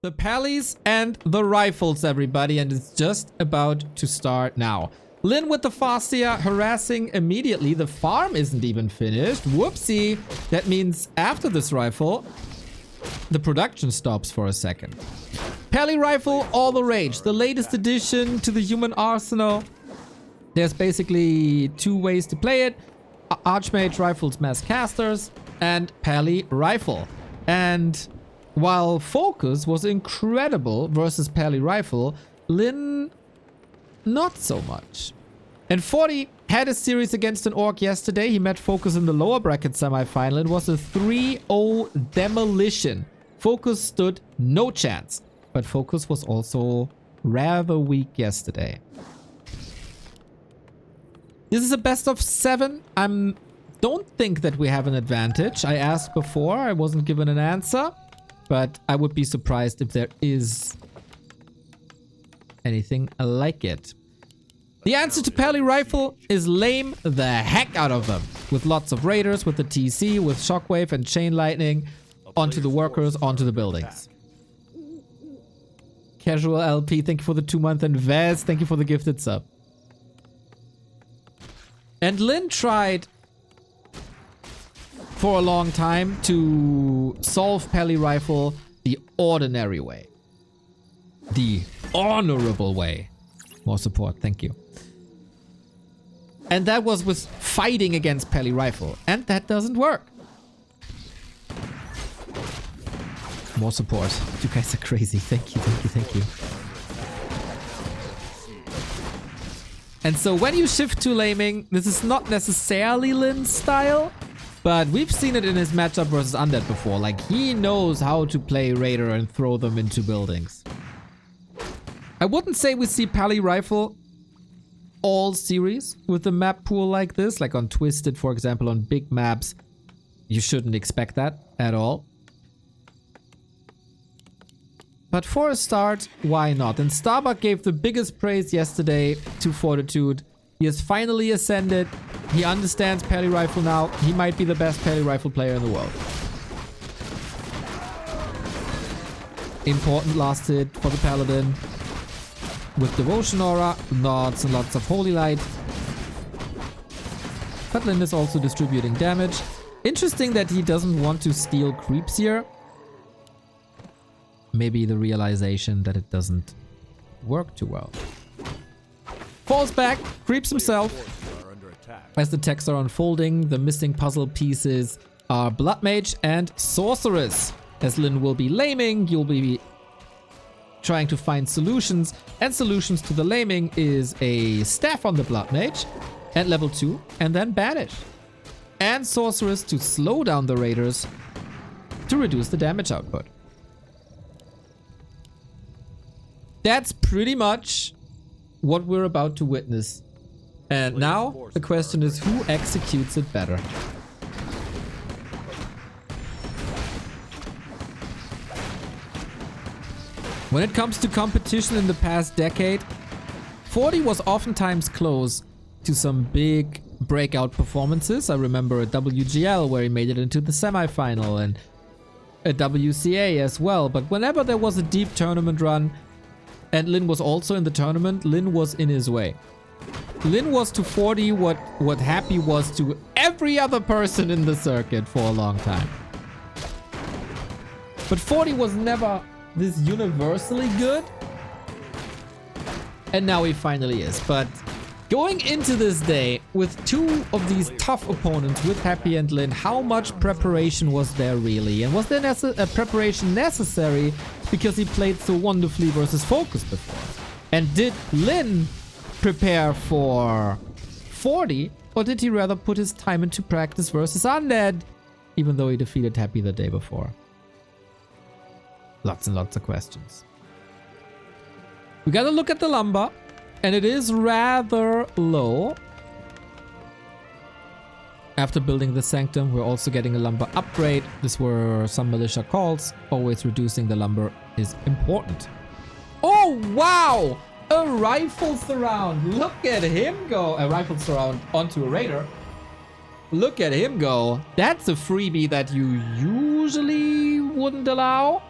The Pallies and the rifles, everybody, and it's just about to start now. Lyn with the Fastia harassing immediately. The farm isn't even finished. Whoopsie. That means after this rifle, the production stops for a second. Pally rifle, all the rage. The latest addition to the human arsenal. There's basically two ways to play it. Archmage rifles, mass casters, and Pally rifle. And while Focus was incredible versus Pally rifle, Lyn not so much. And 40 had a series against an Orc yesterday. He met Focus in the lower bracket semi-final. It was a 3-0 demolition. Focus stood no chance. But Focus was also rather weak yesterday. This is a best of 7. Don't think that we have an advantage. I asked before. I wasn't given an answer. But I would be surprised if there is anything like it. The answer to Pally rifle is lame the heck out of them. With lots of raiders, with the TC, with shockwave and chain lightning. Onto the workers, onto the buildings. Casual LP, thank you for the 2-month. And Vez, thank you for the gifted sub. And Lyn tried for a long time to solve Pally rifle the ordinary way. The honorable way. More support, thank you. And that was with fighting against Pally rifle. And that doesn't work. More support. You guys are crazy. Thank you, thank you, thank you. And so when you shift to laming, this is not necessarily Lyn's style. But we've seen it in his matchup versus Undead before. Like, he knows how to play Raider and throw them into buildings. I wouldn't say we see Pally rifle all series with a map pool like this. Like on Twisted, for example, on big maps. You shouldn't expect that at all. But for a start, why not? And Starbuck gave the biggest praise yesterday to Fortitude. He has finally ascended. He understands Pally rifle now. He might be the best Pally rifle player in the world. Important last hit for the Paladin. With Devotion Aura, lots and lots of Holy Light. But Lyn is also distributing damage. Interesting that he doesn't want to steal creeps here. Maybe the realization that it doesn't work too well. Falls back, creeps himself. As the texts are unfolding, the missing puzzle pieces are Blood Mage and Sorceress. As Lyn will be laming, you'll be trying to find solutions. And solutions to the laming is a staff on the Blood Mage at level 2 and then Banish. And Sorceress to slow down the raiders to reduce the damage output. That's pretty much what we're about to witness. And now the question is, who executes it better? When it comes to competition in the past decade, 40 was oftentimes close to some big breakout performances. I remember a WGL where he made it into the semi-final and a WCA as well. But whenever there was a deep tournament run, and Lyn was also in the tournament, Lyn was in his way. Lyn was to 40 what Happy was to every other person in the circuit for a long time. But 40 was never this universally good. And now he finally is. But going into this day with two of these tough opponents with Happy and Lyn, how much preparation was there really? And was there a preparation necessary because he played so wonderfully versus Focus before? And did Lyn prepare for 40, or did he rather put his time into practice versus Undead, even though he defeated Happy the day before? Lots and lots of questions. We gotta look at the lumber, and it is rather low. After building the Sanctum, we're also getting a lumber upgrade. This were some militia calls. Always reducing the lumber is important. Oh, wow! A rifle surround. Look at him go. A rifle surround onto a raider. Look at him go. That's a freebie that you usually wouldn't allow.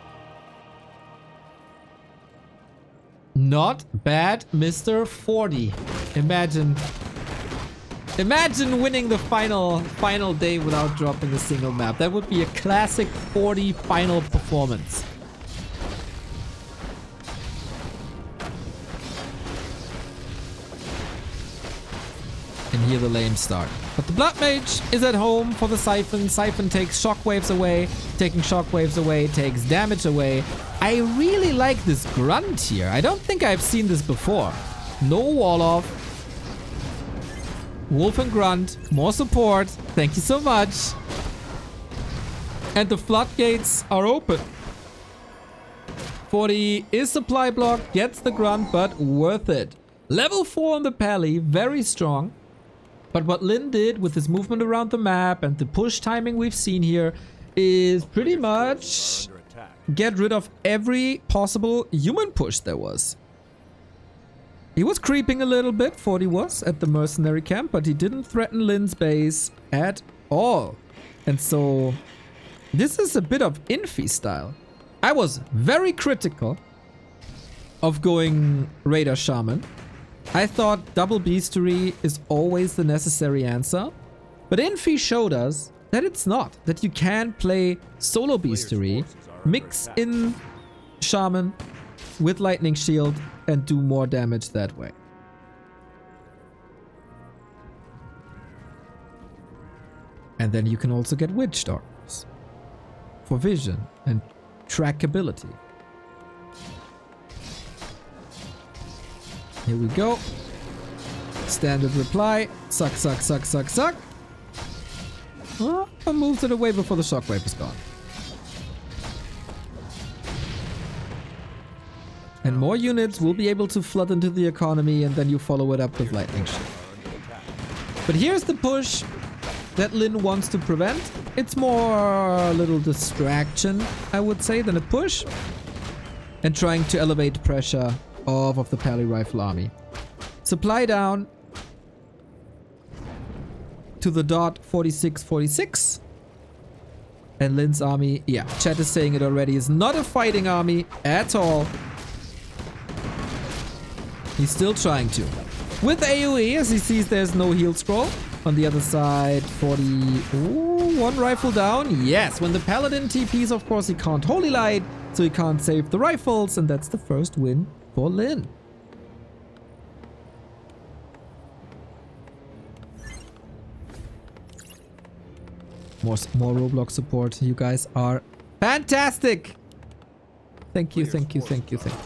Not bad, Mr. 40. Imagine winning the final day without dropping a single map. That would be a classic 40 final performance. And here the lane start. But the Blood Mage is at home for the Siphon. Siphon takes shockwaves away. Taking shockwaves away takes damage away. I really like this grunt here. I don't think I've seen this before. No wall off. Wolf and grunt. More support. Thank you so much. And the floodgates are open. 40 is supply block. Gets the grunt, but worth it. Level 4 on the Pally. Very strong. But what Lin did with his movement around the map and the push timing we've seen here is pretty much get rid of every possible human push there was. He was creeping a little bit, 40 was, at the mercenary camp, but he didn't threaten Lin's base at all. And so this is a bit of Infi style. I was very critical of going Raider Shaman. I thought double Beastery is always the necessary answer, but Infi showed us that it's not, that you can play solo Beastery, mix in Shaman with Lightning Shield and do more damage that way. And then you can also get Witch Doctors for vision and trackability. Here we go. Standard reply. Suck, suck, suck, suck, suck. Oh, I moved it away before the shockwave is gone. And more units will be able to flood into the economy, and then you follow it up with Lightning Shield. But here's the push that Lin wants to prevent. It's more a little distraction, I would say, than a push. And trying to elevate pressure off of the Pally Rifle army. Supply down to the dot 4646. And Lin's army, yeah, chat is saying it already, is not a fighting army at all. He's still trying to. With AoE, as he sees there's no heal scroll. On the other side, 40... Ooh, one rifle down. Yes, when the Paladin TPs, of course, he can't Holy Light, so he can't save the rifles, and that's the first win for Lin. More Roblox support. You guys are fantastic. Thank you, thank you, thank you, thank you.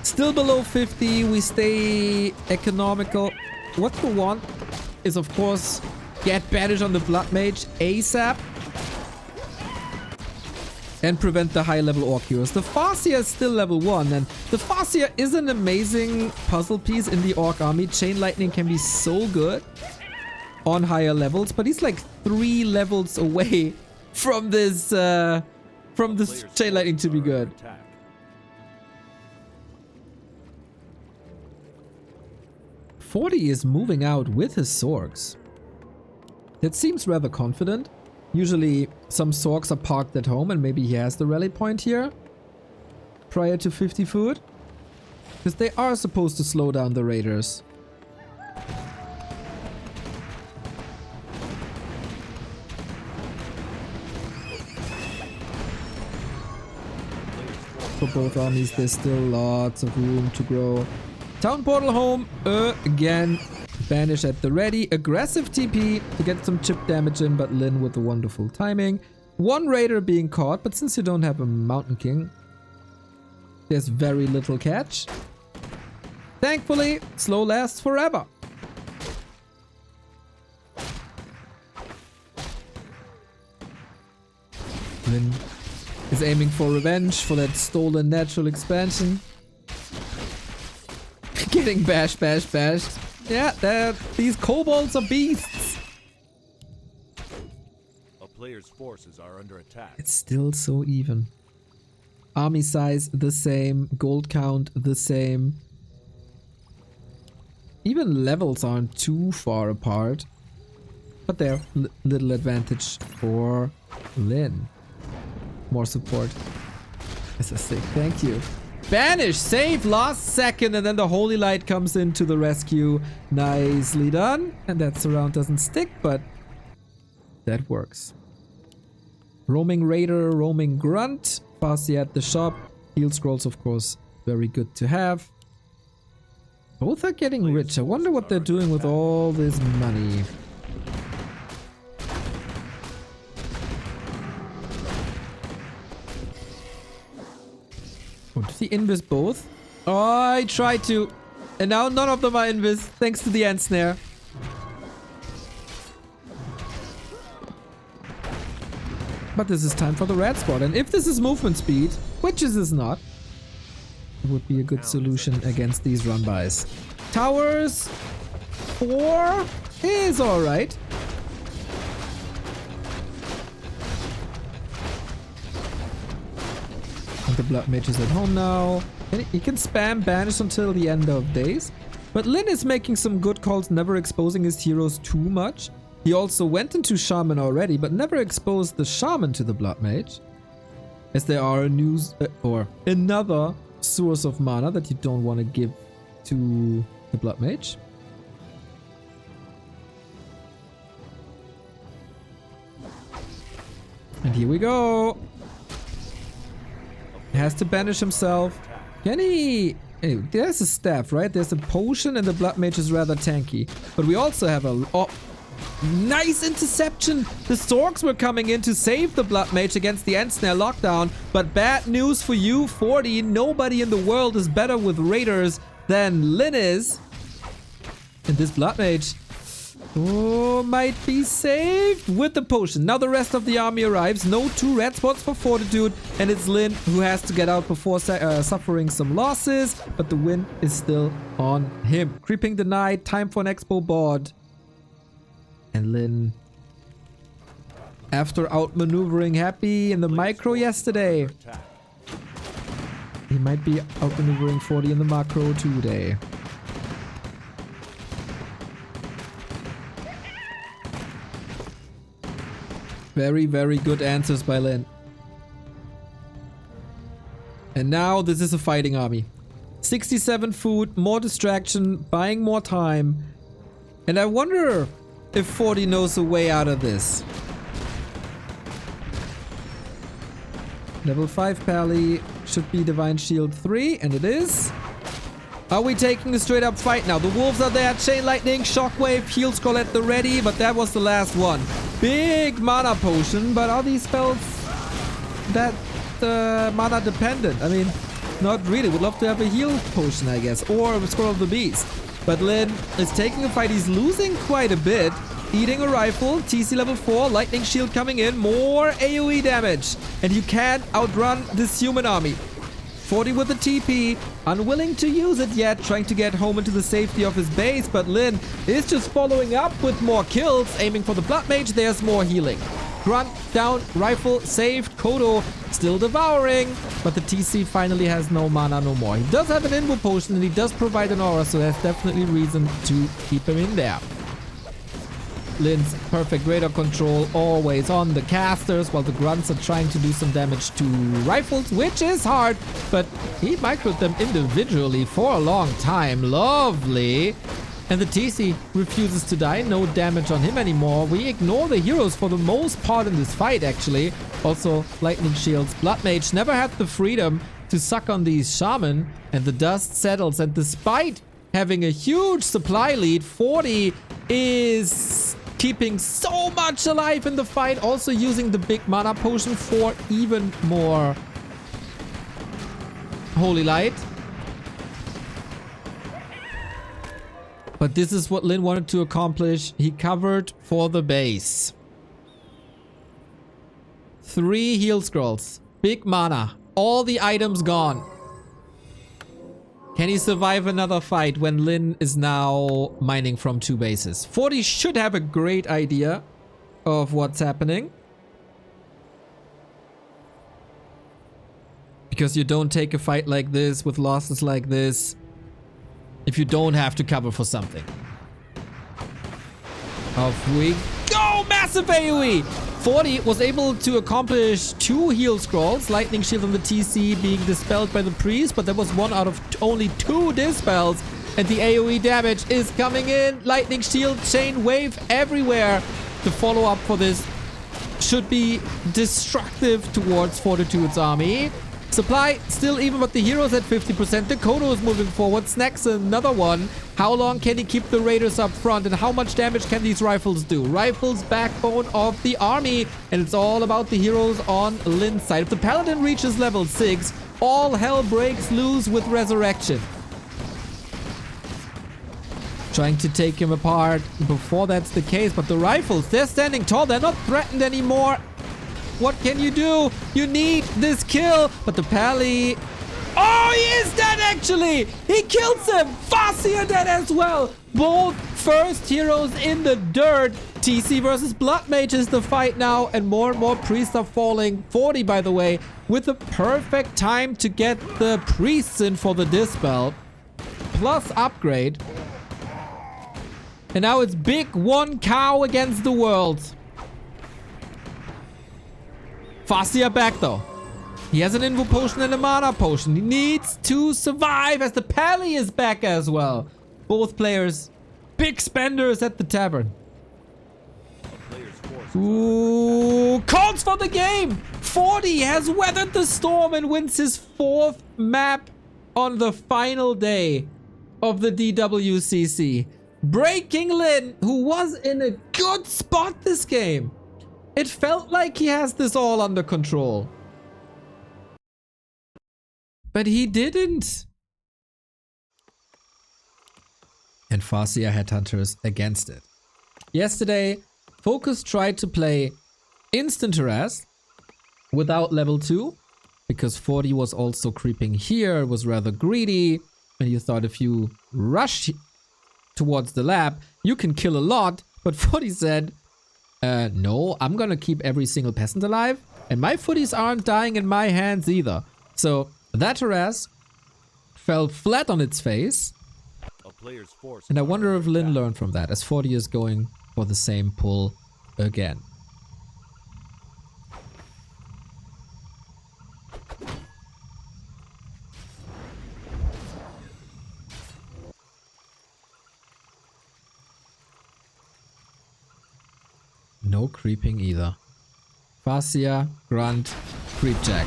Still below 50, we stay economical. What we want is, of course, get Banish on the Blood Mage ASAP. And prevent the high-level Orc Heroes. The Farseer is still level 1, and the Farseer is an amazing puzzle piece in the Orc army. Chain Lightning can be so good on higher levels, but he's like 3 levels away from this Chain Lightning to be good. .40 is moving out with his Sorgs. That seems rather confident. Usually some Sorgs are parked at home and maybe he has the rally point here prior to 50 food. Because they are supposed to slow down the raiders. For both armies there's still lots of room to grow. Town portal home again. Banish at the ready. Aggressive TP to get some chip damage in, but Lin with the wonderful timing. One raider being caught, but since you don't have a Mountain King, there's very little catch. Thankfully, slow lasts forever. Lin is aiming for revenge for that stolen natural expansion. Getting bashed. Yeah, these kobolds are beasts. A player's forces are under attack. It's still so even. Army size the same, gold count the same. Even levels aren't too far apart. But there, little advantage for Lin. More support. This is sick. Thank you. Banish, save last second, and then the Holy Light comes in to the rescue. Nicely done. And that surround doesn't stick, but that works. Roaming Raider, Roaming Grunt. Farsi at the shop. Heal scrolls, of course, very good to have. Both are getting rich. I wonder what they're doing with all this money. Oh, did he invis both? Oh, I tried to. And now none of them are invis, thanks to the End Snare. But this is time for the red spot. And if this is movement speed, which this is not, it would be a good solution against these run-bys. Towers 4 is alright. And the Blood Mage is at home now. And he can spam Banish until the end of days. But Lin is making some good calls, never exposing his heroes too much. He also went into Shaman already, but never exposed the Shaman to the Blood Mage. As there are another source of mana that you don't want to give to the Blood Mage. And here we go. He has to banish himself. Can he... Hey, there's a staff, right? There's a potion and the Blood Mage is rather tanky. But we also have a... Oh, nice interception! The Storks were coming in to save the Blood Mage against the End Snare lockdown. But bad news for you, 40. Nobody in the world is better with Raiders than Lin is. And this Blood Mage... Oh, might be saved with the potion. Now the rest of the army arrives. No 2 red spots for Fortitude. And it's Lin who has to get out before suffering some losses. But the win is still on him. Creeping denied. Time for an expo board. And Lin, after outmaneuvering Happy in the micro yesterday, he might be outmaneuvering 40 in the macro today. Very, very good answers by Lin. And now this is a fighting army. 67 food, more distraction, buying more time. And I wonder if 40 knows a way out of this. Level 5 Pally should be Divine Shield 3, and it is. Are we taking a straight up fight now? The wolves are there. Chain Lightning, Shockwave, Heal Scroll at the ready, but that was the last one. Big mana potion, but are these spells that mana dependent? I mean, not really. Would love to have a heal potion, I guess, or a Scroll of the Beast. But Lin is taking a fight. He's losing quite a bit. Eating a rifle, TC level 4, Lightning Shield coming in, more AoE damage. And you can't outrun this human army. 40 with the TP, unwilling to use it yet, trying to get home into the safety of his base, but Lin is just following up with more kills, aiming for the Blood Mage. There's more healing. Grunt down, rifle saved, Kodo still devouring, but the TC finally has no mana no more. He does have an Invo potion and he does provide an aura, so there's definitely reason to keep him in there. Lin's perfect radar control always on the casters while the grunts are trying to do some damage to rifles, which is hard, but he microed them individually for a long time. Lovely. And the TC refuses to die. No damage on him anymore. We ignore the heroes for the most part in this fight, actually. Also, Lightning Shields. Blood Mage never had the freedom to suck on these Shaman, and the dust settles. And despite having a huge supply lead, 40 is keeping so much alive in the fight, also using the big mana potion for even more Holy Light. But this is what Lin wanted to accomplish. He covered for the base. 3 heal scrolls, big mana, all the items gone. Can he survive another fight when Lin is now mining from 2 bases? 40 should have a great idea of what's happening. Because you don't take a fight like this with losses like this if you don't have to cover for something. Off we go! massive AoE. 40 was able to accomplish 2 heal scrolls. Lightning Shield on the TC being dispelled by the Priest, but that was 1 out of only 2 dispels. And the AoE damage is coming in. Lightning Shield, Chain Wave everywhere. The follow-up for this should be destructive towards Fortitude's army. Supply still even, but the heroes at 50%. Dakota is moving forward. Snacks another one. How long can he keep the raiders up front? And how much damage can these rifles do? Rifles, backbone of the army. And it's all about the heroes on Lin's side. If the paladin reaches level 6, all hell breaks loose with resurrection. Trying to take him apart before that's the case. But the rifles, they're standing tall. They're not threatened anymore. What can you do? You need this kill. But the Pally... Oh, he is dead actually! He kills him! Farseer dead as well! Both first heroes in the dirt. TC versus Blood Mage is the fight now. And more priests are falling. 40, by the way, with the perfect time to get the priests in for the Dispel. Plus upgrade. And now it's big one cow against the world. Farseer back though. He has an Invo Potion and a Mana Potion. He needs to survive as the Pally is back as well. Both players, big spenders at the tavern. Ooh, calls for the game. 40 has weathered the storm and wins his 4th map on the final day of the DWCC. Breaking Lin, who was in a good spot this game. It felt like he has this all under control. But he didn't. And Farseer Headhunters against it. Yesterday, Focus tried to play instant harass without level 2. Because 40 was also creeping here, was rather greedy. And you thought if you rush towards the lab, you can kill a lot. But 40 said... no, I'm gonna keep every single peasant alive. And my footies aren't dying in my hands either. So that harass fell flat on its face. And I wonder if Lin learned from that, as 40 is going for the same pull again. No creeping either. Farseer, Grunt, Creepjack.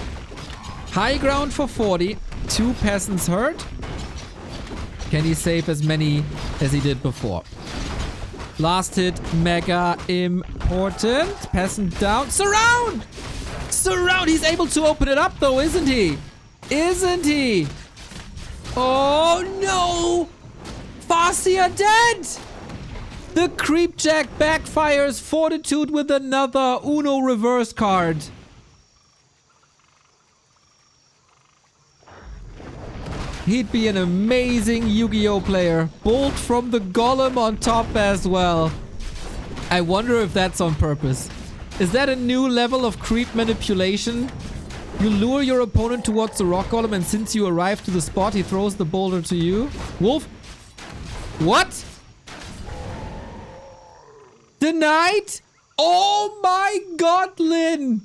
High ground for 40. 2 peasants hurt. Can he save as many as he did before? Last hit, mega important. Peasant down. Surround! Surround! He's able to open it up though, isn't he? Isn't he? Oh no! Farseer dead! The Creepjack backfires. Fortitude with another Uno reverse card. He'd be an amazing Yu-Gi-Oh player. Bolt from the Golem on top as well. I wonder if that's on purpose. Is that a new level of creep manipulation? You lure your opponent towards the Rock Golem, and since you arrive to the spot, he throws the boulder to you. Wolf? What? Denied? Oh my god, Lin!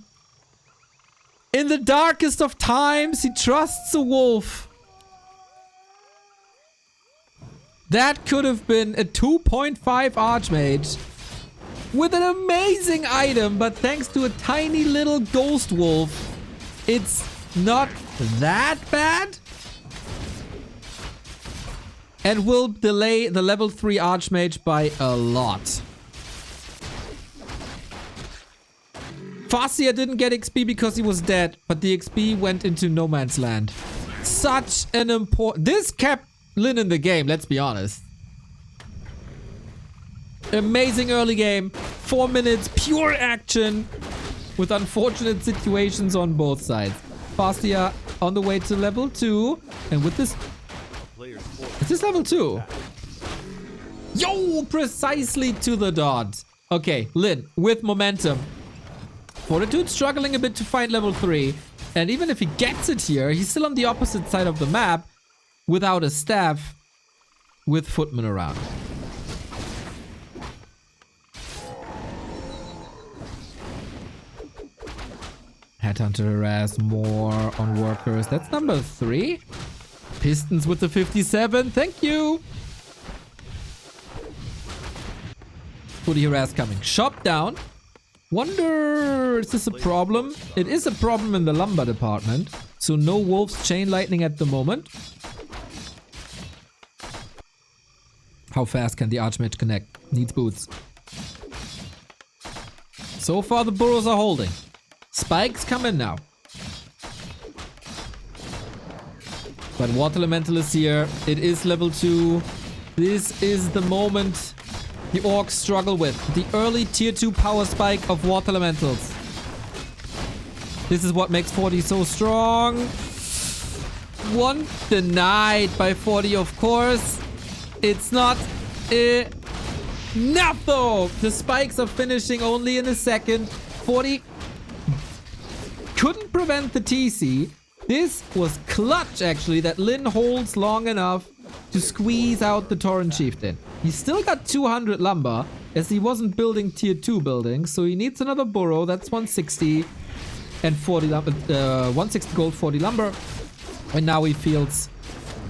In the darkest of times, he trusts a wolf. That could have been a 2.5 Archmage with an amazing item, but thanks to a tiny little Ghost Wolf, it's not that bad. And will delay the level 3 Archmage by a lot. Farseer didn't get XP because he was dead, but the XP went into no man's land. Such an important... This kept Lin in the game, let's be honest. Amazing early game. 4 minutes, pure action. With unfortunate situations on both sides. Farseer on the way to level 2. And with this... Is this level 2? Yo, precisely to the dot. Okay, Lin with momentum. Fortitude struggling a bit to find level 3. And even if he gets it here, he's still on the opposite side of the map. Without a staff, with footmen around. Headhunter harass more on workers. That's number 3. Pistons with the 57. Thank you. Fully harass coming. Shop down. Wonder, is this a problem? It is a problem in the lumber department. So no wolves chain lightning at the moment. How fast can the Archmage connect? Needs boots. So far the burrows are holding. Spikes come in now. But Water Elemental is here. It is level 2. This is the moment the orcs struggle with. The early tier 2 power spike of Water Elementals. This is what makes 40 so strong. One denied by 40, of course. It's not enough though. The spikes are finishing only in a second. 40 couldn't prevent the TC. This was clutch actually that Lin holds long enough to squeeze out the Torrent Chieftain. He still got 200 lumber as he wasn't building tier 2 buildings, so he needs another burrow. That's 160 and 40 160 gold, 40 lumber. And now he feels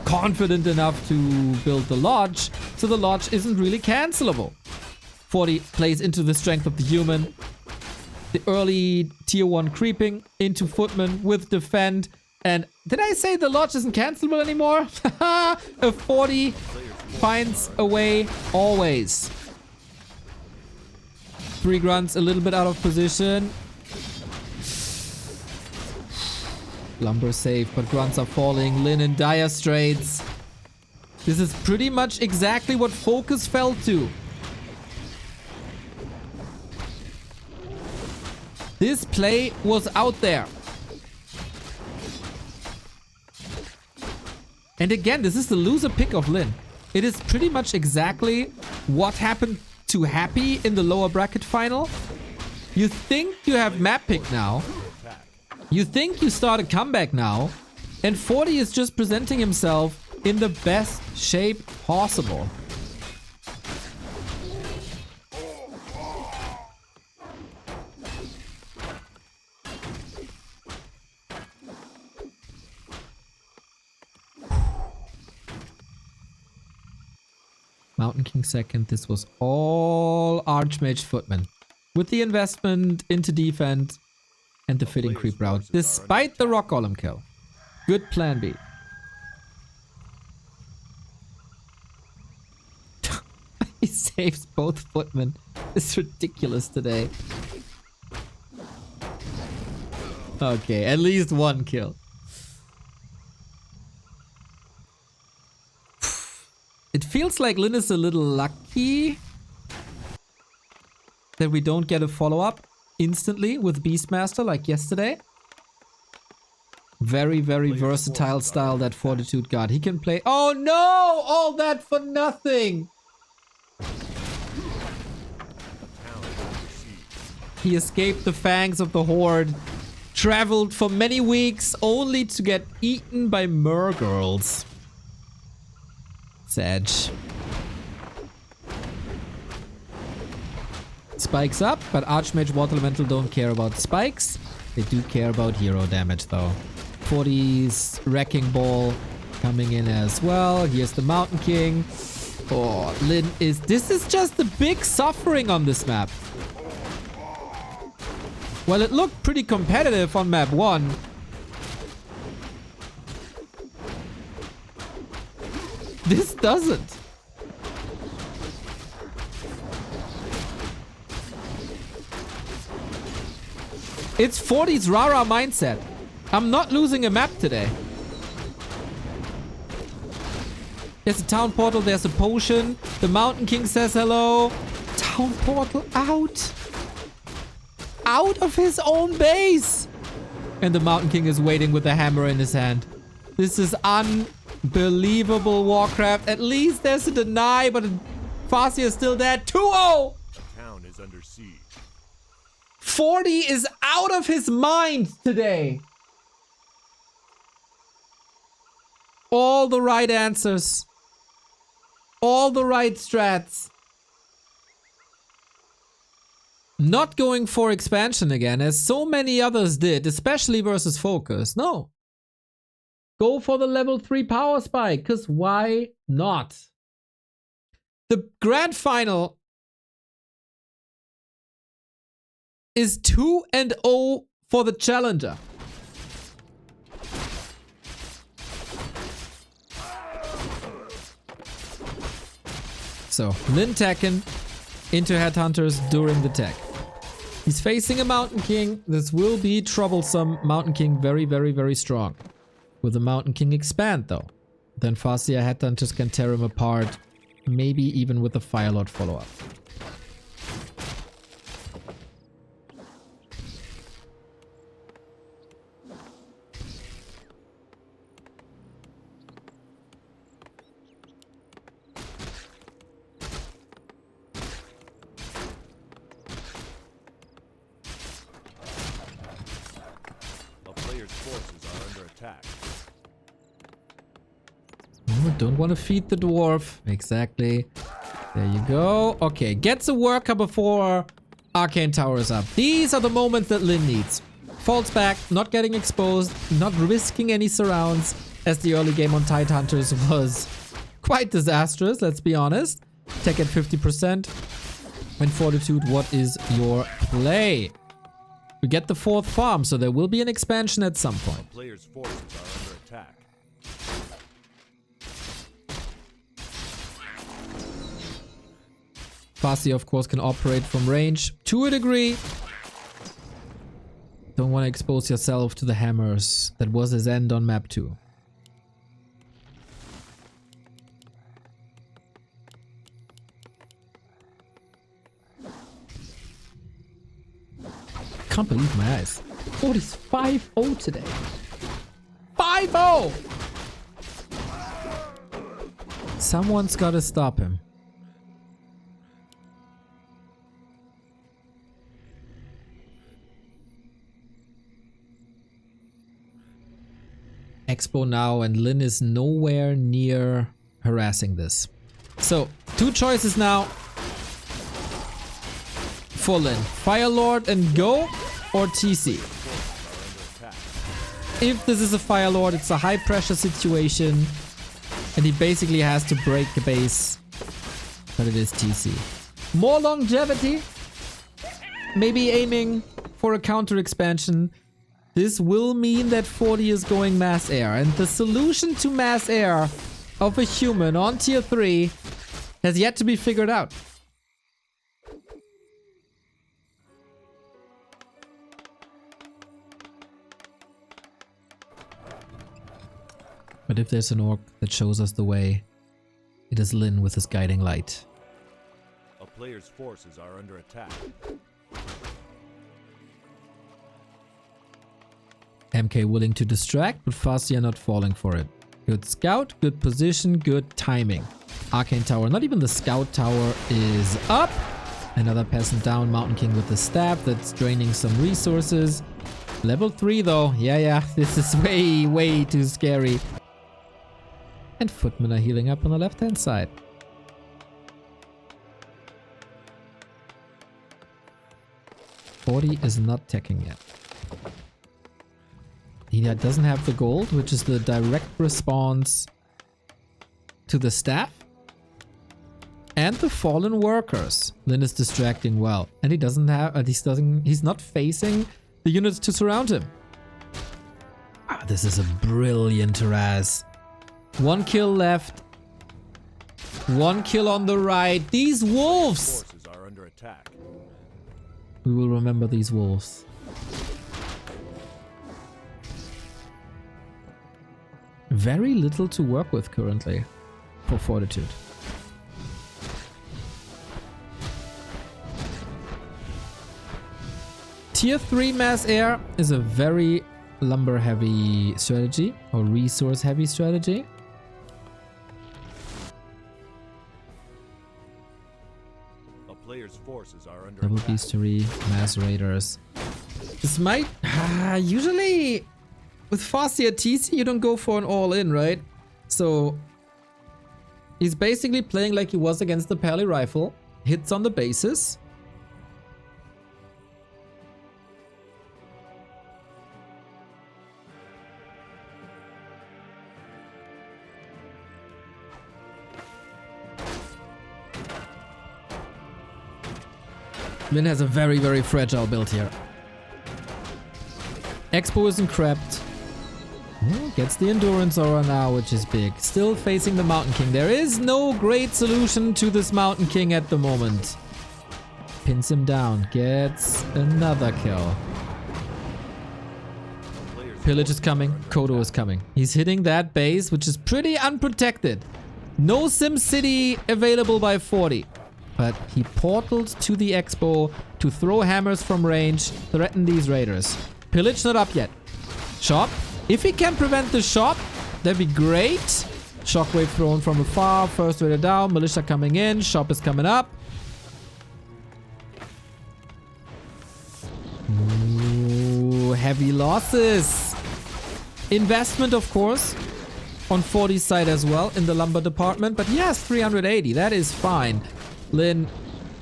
confident enough to build the lodge, so the lodge isn't really cancelable. 40 plays into the strength of the human. The early tier 1 creeping into footman with defend. And did I say the lodge isn't cancelable anymore? A 40 finds a way always. 3 grunts a little bit out of position. Lumber safe, but grunts are falling. Lin in dire straits. This is pretty much exactly what Focus fell to. This play was out there. And again, this is the loser pick of Lin. It is pretty much exactly what happened to Happy in the lower bracket final. You think you have map pick now. You think you start a comeback now. And 40 is just presenting himself in the best shape possible. Mountain King second. This was all Archmage Footman. With the investment into defense and the fitting creep route. Despite the Rock Golem kill. Good plan B. He saves both Footmen. It's ridiculous today. Okay, at least one kill. It feels like Lin is a little lucky that we don't get a follow-up instantly with Beastmaster like yesterday. Very, very versatile style that Fortitude got. He can play... Oh no! All that for nothing! He escaped the fangs of the Horde. Traveled for many weeks only to get eaten by Murgirls. Edge. Spikes up, but Archmage Water Elemental don't care about spikes. They do care about hero damage though. 40's Wrecking Ball coming in as well. Here's the Mountain King. Oh, Lin is... This is just the big suffering on this map. Well, it looked pretty competitive on map 1. This doesn't. It's 40's Rara mindset. I'm not losing a map today. There's a town portal, there's a potion. The Mountain King says hello. Town portal out. Out of his own base. And the Mountain King is waiting with a hammer in his hand. This is unbelievable, Warcraft. At least there's a deny, but Farseer is still dead. 2-0! Town is under siege. 40 is out of his mind today. All the right answers. All the right strats. not going for expansion again, as so many others did, especially versus Focus. No. Go for the level 3 power spike, because why not? The grand final is 2-0 for the challenger. So, Lin Tekken into Headhunters during the tech. He's facing a Mountain King. This will be troublesome. Mountain King very, very, very strong. Will the Mountain King expand though? Then Farseer Headhunters can tear him apart. Maybe even with a Firelord follow-up. Don't want to feed the dwarf. Exactly. There you go. Okay, gets a worker before Arcane Tower is up. These are the moments that Lin needs. Falls back, not getting exposed, not risking any surrounds, as the early game on Tidehunters was quite disastrous, let's be honest. Tech at 50%. And Fortitude, what is your play? We get the 4th farm, so there will be an expansion at some point. Players' forces are under attack. Farseer, of course, can operate from range to a degree. Don't want to expose yourself to the hammers. That was his end on map 2. Can't believe my eyes. Oh, he's 5-0 today. 5-0! Someone's got to stop him. Expo now, and Lin is nowhere near harassing this. So, 2 choices now for Lin. Firelord and go, or TC. If this is a Firelord, it's a high pressure situation, and he basically has to break the base, but it is TC. More longevity, maybe aiming for a counter expansion. This will mean that 40 is going mass air, and the solution to mass air of a human on tier 3 has yet to be figured out. But if there's an orc that shows us the way, it is Lin with his guiding light. A player's forces are under attack. MK willing to distract, but Farseer not falling for it. Good scout, good position, good timing. Arcane Tower, not even the scout tower is up. Another peasant down, Mountain King with the staff that's draining some resources. Level 3 though, yeah, this is way too scary. And footmen are healing up on the left hand side. Forty is not teching yet. He doesn't have the gold, which is the direct response to the staff. And the fallen workers. Lin is distracting well. And he doesn't have, he's not facing the units to surround him. Ah, this is a brilliant Raz. 1 kill left. 1 kill on the right. These wolves! Forces are under attack. We will remember these wolves. Very little to work with currently for Fortitude. Tier 3 mass air is a very lumber heavy strategy or resource heavy strategy. A player's forces are under Double attack. Beastery, Mass Raiders. This might... usually with Farseer TC you don't go for an all-in, right? So he's basically playing like he was against the Pally Rifle. Hits on the bases. Lin has a very, very fragile build here. Expo isn't crept. Gets the endurance aura now, which is big. Still facing the Mountain King. There is no great solution to this Mountain King at the moment. Pins him down. Gets another kill. Pillage is coming. Kodo is coming. He's hitting that base, which is pretty unprotected. No SimCity available by 40. But he portaled to the Expo to throw hammers from range, threaten these raiders. Pillage not up yet. Shop. If he can prevent the shop, that'd be great. Shockwave thrown from afar. First raider down. Militia coming in. Shop is coming up. Ooh, heavy losses. Investment, of course, on 40's side as well in the lumber department. But he has 380. That is fine. Lin,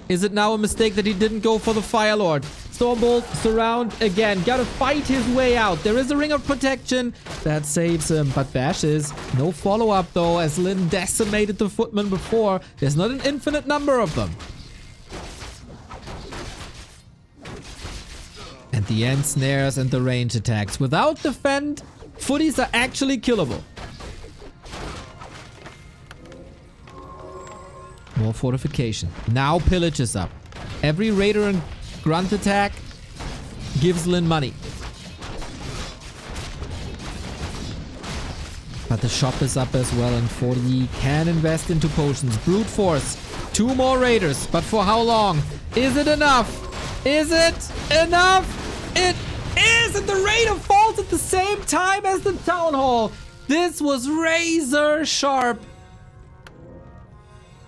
is it now a mistake that he didn't go for the Fire Lord? Stormbolt, surround again. Gotta fight his way out. There is a ring of protection. That saves him. But bashes. No follow-up though, as Lin decimated the footmen before. There's not an infinite number of them. And the end snares and the range attacks. Without defend, footies are actually killable. More fortification. Now pillage is up. Every raider and grunt attack gives Lin money. But the shop is up as well, and 40 can invest into potions. Brute force. 2 more raiders, but for how long? Is it enough? Is it enough? It is! And the raider falls at the same time as the town hall. This was razor sharp.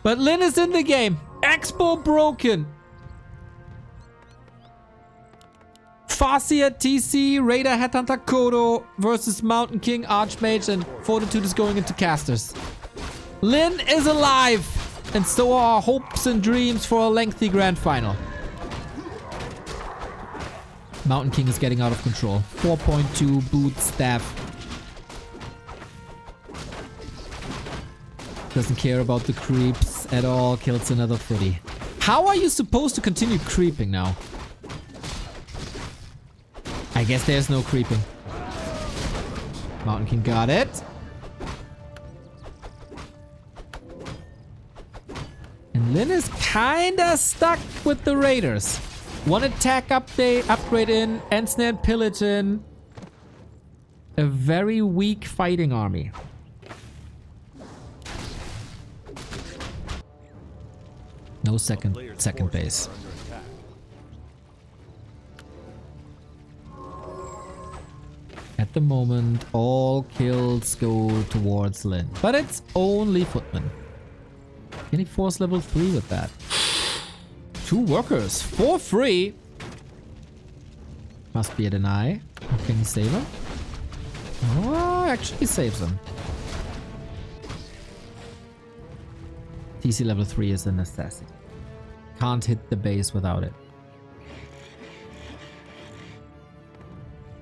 But Lin is in the game. Expo broken. Farseer, TC, Raider, Headhunter, Kodo versus Mountain King, Archmage, and Fortitude is going into casters. Lin is alive. And so are our hopes and dreams for a lengthy grand final. Mountain King is getting out of control. 4.2 boot staff. Doesn't care about the creeps at all. Kills another footy. How are you supposed to continue creeping now? I guess there's no creeping. Mountain King got it. And Lin is kinda stuck with the raiders. One attack upgrade in, Ensnared pillage in. A very weak fighting army. No second base. At the moment, all kills go towards Lin. But it's only footmen. Can he force level 3 with that? 2 workers for free. Must be a deny. Can he save him? Oh, actually saves him. TC level 3 is a necessity. Can't hit the base without it.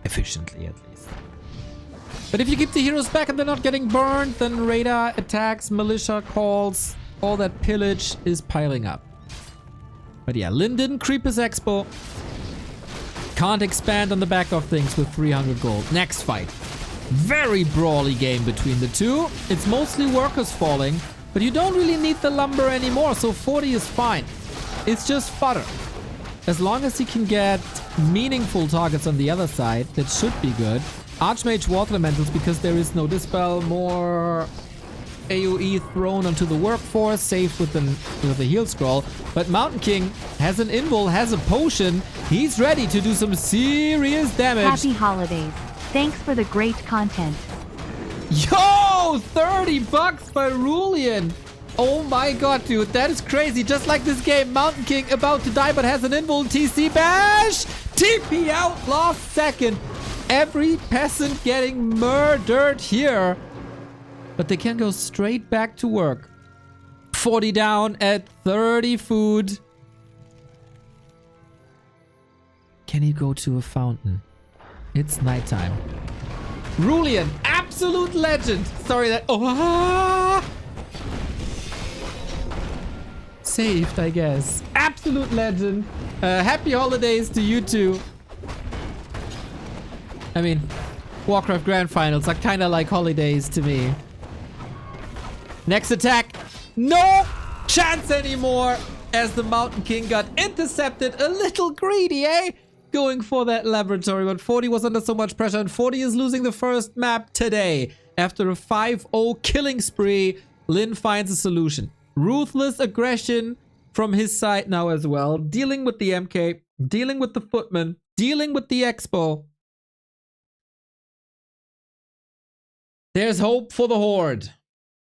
Efficiently, at least. But if you keep the heroes back and they're not getting burned, then radar attacks, militia calls, all that pillage is piling up. But yeah, Lin didn't creep his expo. Can't expand on the back of things with 300 gold. Next fight. Very brawly game between the two. It's mostly workers falling, but you don't really need the lumber anymore, so 40 is fine. It's just fodder. As long as he can get meaningful targets on the other side, that should be good. Archmage Water Elementals, because there is no Dispel, more AoE thrown onto the workforce, safe with the heal scroll. But Mountain King has an invul, has a potion. He's ready to do some serious damage. Happy holidays. Thanks for the great content. Yo, 30 bucks by Rulian. Oh my god, dude, that is crazy. Just like this game, Mountain King about to die but has an invul. TC bash. TP out last second. Every peasant getting murdered here. But they can go straight back to work. 40 down at 30 food. Can he go to a fountain? It's nighttime. Rulian, absolute legend. Sorry that... Oh, saved, I guess. Absolute legend. Happy holidays to you too. I mean, Warcraft Grand Finals are kind of like holidays to me. Next attack. No chance anymore as the Mountain King got intercepted. A little greedy, eh? Going for that laboratory, but 40 was under so much pressure, and 40 is losing the first map today. After a 5-0 killing spree, Lin finds a solution. Ruthless aggression from his side now as well. Dealing with the MK, dealing with the Footman, dealing with the Expo. There's hope for the Horde.